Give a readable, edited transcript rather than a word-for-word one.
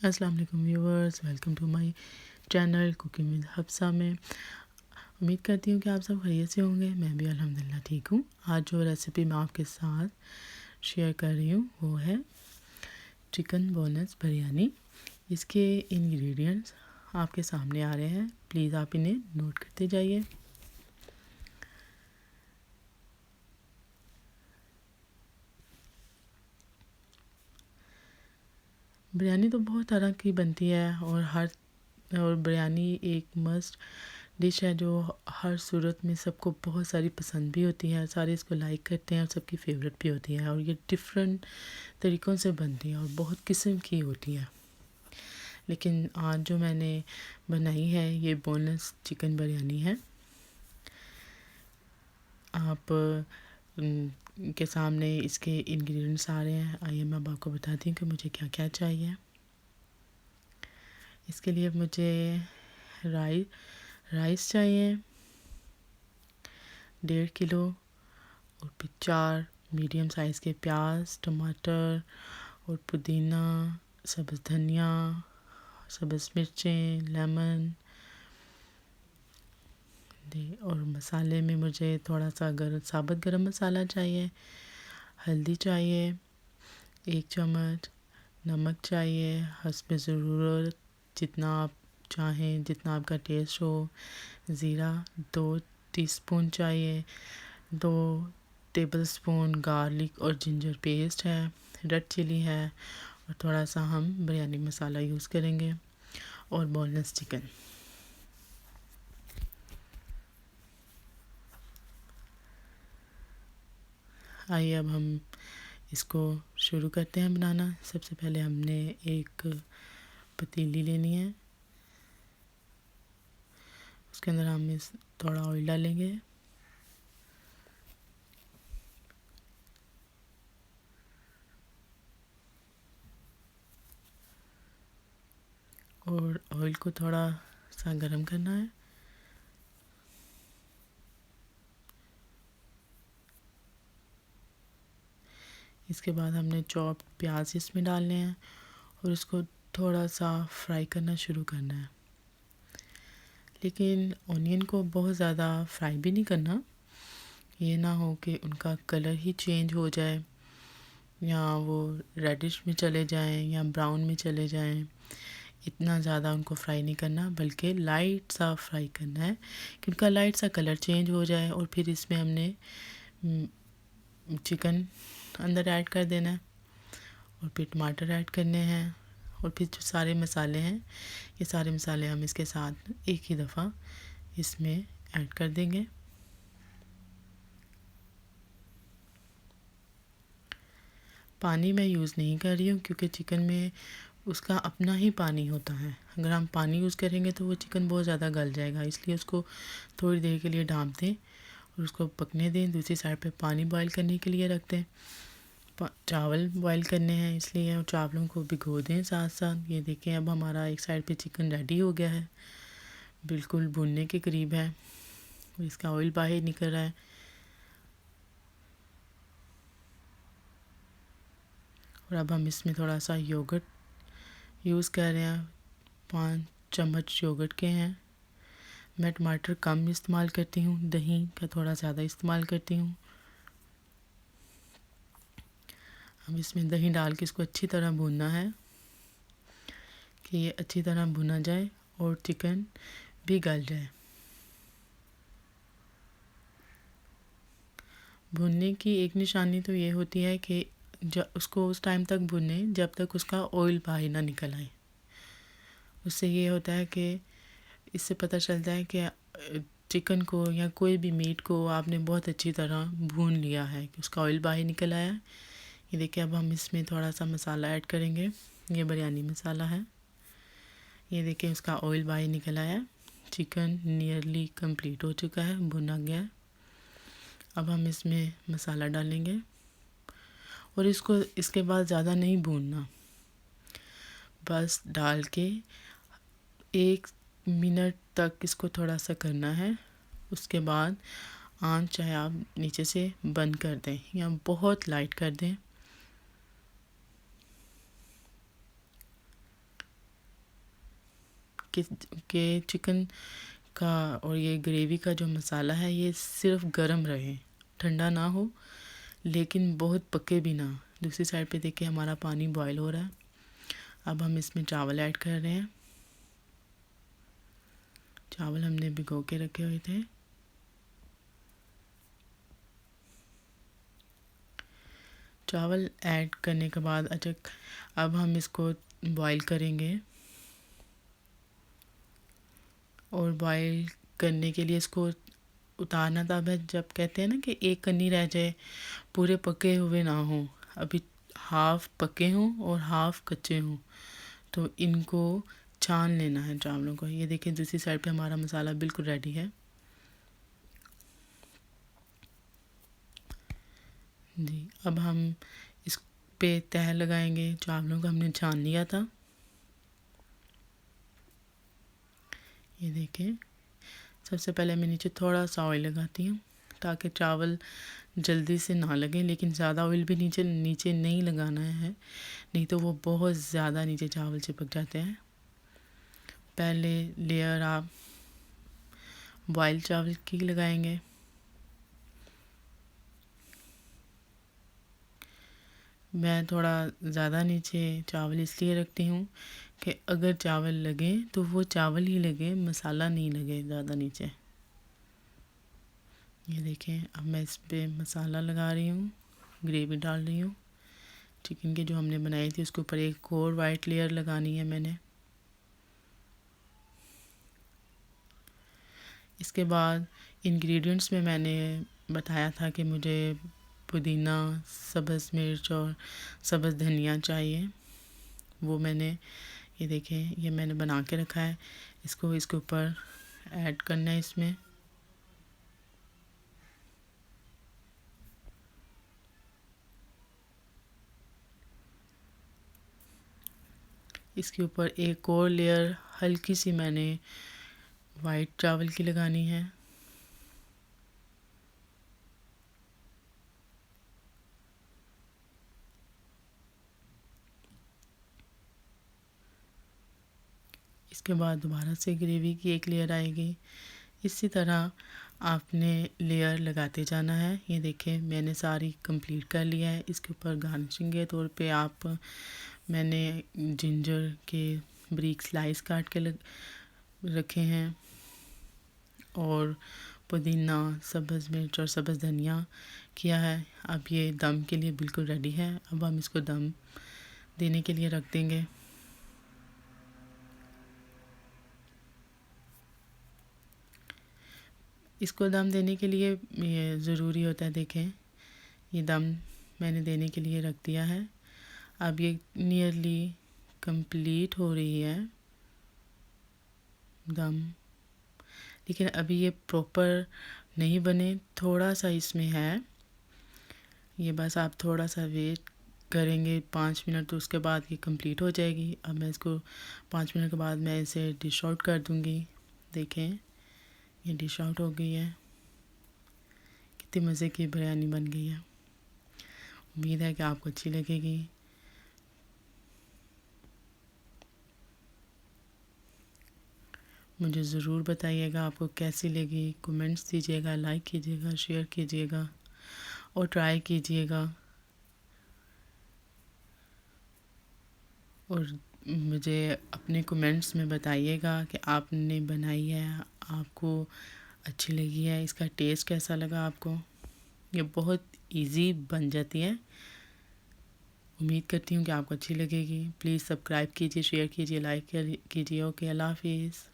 अस्सलाम वालेकुम viewers, welcome to my channel cooking with Hafsa में। उम्मीद करती हूँ कि आप सब खैरियत से होंगे। मैं भी अल्हम्दुलिल्लाह ठीक हूँ। आज जो रेसिपी मैं आपके साथ शेयर कर रही हूँ वो है चिकन बोनलेस बिरयानी। इसके इंग्रेडिएंट्स आपके सामने आ रहे हैं, प्लीज़ आप इन्हें नोट करते जाइए। बिरयानी तो बहुत तरह की बनती है और बिरयानी एक मस्ट डिश है जो हर सूरत में सबको बहुत सारी पसंद भी होती है, सारे इसको लाइक करते हैं और सबकी फेवरेट भी होती है। और ये डिफरेंट तरीक़ों से बनती है और बहुत किस्म की होती है। लेकिन आज जो मैंने बनाई है ये बोनलेस चिकन बिरयानी है। आप के सामने इसके इंग्रेडिएंट्स आ रहे हैं। आइए मैं अब आपको बताती हूँ कि मुझे क्या क्या चाहिए। इसके लिए मुझे राइस चाहिए 1.5 किलो, और फिर 4 मीडियम साइज़ के प्याज, टमाटर और पुदीना, सब्ज़ धनिया, सब्ज़ मिर्चें, लेमन और मसाले में मुझे थोड़ा सा साबुत गरम मसाला चाहिए, हल्दी चाहिए 1 चम्मच, नमक चाहिए हस्ब ज़रूरत, जितना आप चाहें, जितना आपका टेस्ट हो। ज़ीरा 2 टीस्पून चाहिए, 2 टेबलस्पून गार्लिक और जिंजर पेस्ट है, रेड चिली है, और थोड़ा सा हम बिरयानी मसाला यूज़ करेंगे, और बोनलेस चिकन। आइए अब हम इसको शुरू करते हैं बनाना। सबसे पहले हमने एक पतीली लेनी है, उसके अंदर हम थोड़ा ऑयल डालेंगे, और ऑयल को थोड़ा सा गरम करना है। इसके बाद हमने चॉप प्याज इसमें डालने हैं और इसको थोड़ा सा फ्राई करना शुरू करना है। लेकिन ऑनियन को बहुत ज़्यादा फ्राई भी नहीं करना, ये ना हो कि उनका कलर ही चेंज हो जाए या वो रेडिश में चले जाएं या ब्राउन में चले जाएं। इतना ज़्यादा उनको फ्राई नहीं करना, बल्कि लाइट सा फ्राई करना है कि उनका लाइट सा कलर चेंज हो जाए। और फिर इसमें हमने चिकन अंदर ऐड कर देना है, और फिर टमाटर ऐड करने हैं, और फिर जो सारे मसाले हैं ये सारे मसाले हम इसके साथ एक ही दफ़ा इसमें ऐड कर देंगे। पानी मैं यूज़ नहीं कर रही हूँ क्योंकि चिकन में उसका अपना ही पानी होता है। अगर हम पानी यूज़ करेंगे तो वो चिकन बहुत ज़्यादा गल जाएगा, इसलिए उसको थोड़ी देर के लिए ढाँप दें और उसको पकने दें। दूसरी साइड पे पानी बॉईल करने के लिए रख दें। चावल बॉईल करने हैं इसलिए चावलों को भिगो दें साथ साथ। ये देखें अब हमारा एक साइड पे चिकन रेडी हो गया है, बिल्कुल भुनने के करीब है, इसका ऑयल बाहर निकल रहा है। और अब हम इसमें थोड़ा सा योगर्ट यूज़ कर रहे हैं, 5 चम्मच योगर्ट के हैं। मैं टमाटर कम इस्तेमाल करती हूँ, दही का थोड़ा ज़्यादा इस्तेमाल करती हूँ। हम इसमें दही डाल के इसको अच्छी तरह भूनना है कि ये अच्छी तरह भुना जाए और चिकन भी गल जाए। भुनने की एक निशानी तो ये होती है कि जब उसको उस टाइम तक भुने जब तक उसका ऑयल बाहर ना निकल आए। उससे ये होता है कि इससे पता चलता है कि चिकन को या कोई भी मीट को आपने बहुत अच्छी तरह भून लिया है कि उसका ऑयल बाहर निकल आया। ये देखिए अब हम इसमें थोड़ा सा मसाला ऐड करेंगे, ये बिरयानी मसाला है। ये देखिए उसका ऑयल बाहर निकल आया, चिकन नियरली कंप्लीट हो चुका है, भुना गया है। अब हम इसमें मसाला डालेंगे और इसको इसके बाद ज़्यादा नहीं भूनना, बस डाल के 1 मिनट तक इसको थोड़ा सा करना है। उसके बाद आंच चाहे आप नीचे से बंद कर दें या बहुत लाइट कर दें। कि चिकन का और ये ग्रेवी का जो मसाला है ये सिर्फ गरम रहे, ठंडा ना हो लेकिन बहुत पके भी ना। दूसरी साइड पे देखिए हमारा पानी बॉईल हो रहा है। अब हम इसमें चावल ऐड कर रहे हैं। चावल हमने भिगो के रखे हुए थे। चावल ऐड करने के बाद अब हम इसको बॉईल करेंगे और बॉईल करने के लिए इसको उतारना तब है जब कहते हैं ना कि एक कन्नी रह जाए, पूरे पके हुए ना हो, अभी हाफ पके हों और हाफ कच्चे हों, तो इनको छान लेना है चावलों को। ये देखिए दूसरी साइड पे हमारा मसाला बिल्कुल रेडी है जी। अब हम इस पे तह लगाएंगे। चावलों को हमने छान लिया था। ये देखिए सबसे पहले मैं नीचे थोड़ा सा ऑयल लगाती हूँ ताकि चावल जल्दी से ना लगे, लेकिन ज़्यादा ऑयल भी नीचे नीचे नहीं लगाना है, नहीं तो वो बहुत ज़्यादा नीचे चावल चिपक जाते हैं। पहले लेयर आप बॉयल चावल की लगाएंगे। मैं थोड़ा ज़्यादा नीचे चावल इसलिए रखती हूँ कि अगर चावल लगे तो वो चावल ही लगे, मसाला नहीं लगे ज़्यादा नीचे। ये देखें अब मैं इस पे मसाला लगा रही हूँ, ग्रेवी डाल रही हूँ चिकन की जो हमने बनाई थी। उसके ऊपर एक और वाइट लेयर लगानी है मैंने। इसके बाद इंग्रेडिएंट्स में मैंने बताया था कि मुझे पुदीना, सब्ज़ मिर्च और सब्ज़ धनिया चाहिए, वो मैंने ये देखें ये मैंने बना के रखा है। इसको इसके ऊपर ऐड करना है। इसमें इसके ऊपर एक और लेयर हल्की सी मैंने वाइट चावल की लगानी है। इसके बाद दोबारा से ग्रेवी की एक लेयर आएगी। इसी तरह आपने लेयर लगाते जाना है। ये देखें मैंने सारी कंप्लीट कर लिया है। इसके ऊपर गार्निशिंग के तौर पे मैंने जिंजर के ब्रीक स्लाइस काट के रखे हैं और पुदीना, सब्ज़ मिर्च और सब्ज़ धनिया किया है। अब ये दम के लिए बिल्कुल रेडी है। अब हम इसको दम देने के लिए रख देंगे। इसको दम देने के लिए ये ज़रूरी होता है, देखें ये दम मैंने देने के लिए रख दिया है। अब ये नियरली कंप्लीट हो रही है दम, लेकिन अभी ये प्रॉपर नहीं बने, थोड़ा सा इसमें है। ये बस आप थोड़ा सा वेट करेंगे 5 मिनट तो उसके बाद ये कंप्लीट हो जाएगी। अब मैं इसको 5 मिनट के बाद मैं इसे डिश आउट कर दूँगी। देखें ये डिश आउट हो गई है। कितनी मज़े की बिरयानी बन गई है। उम्मीद है कि आपको अच्छी लगेगी। मुझे ज़रूर बताइएगा आपको कैसी लगी। कमेंट्स दीजिएगा, लाइक कीजिएगा, शेयर कीजिएगा और ट्राई कीजिएगा। और मुझे अपने कमेंट्स में बताइएगा कि आपने बनाई है, आपको अच्छी लगी है, इसका टेस्ट कैसा लगा आपको। ये बहुत इजी बन जाती है। उम्मीद करती हूँ कि आपको अच्छी लगेगी। प्लीज़ सब्सक्राइब कीजिए, शेयर कीजिए, लाइक कीजिए। ओके, अल्लाह हाफिज़।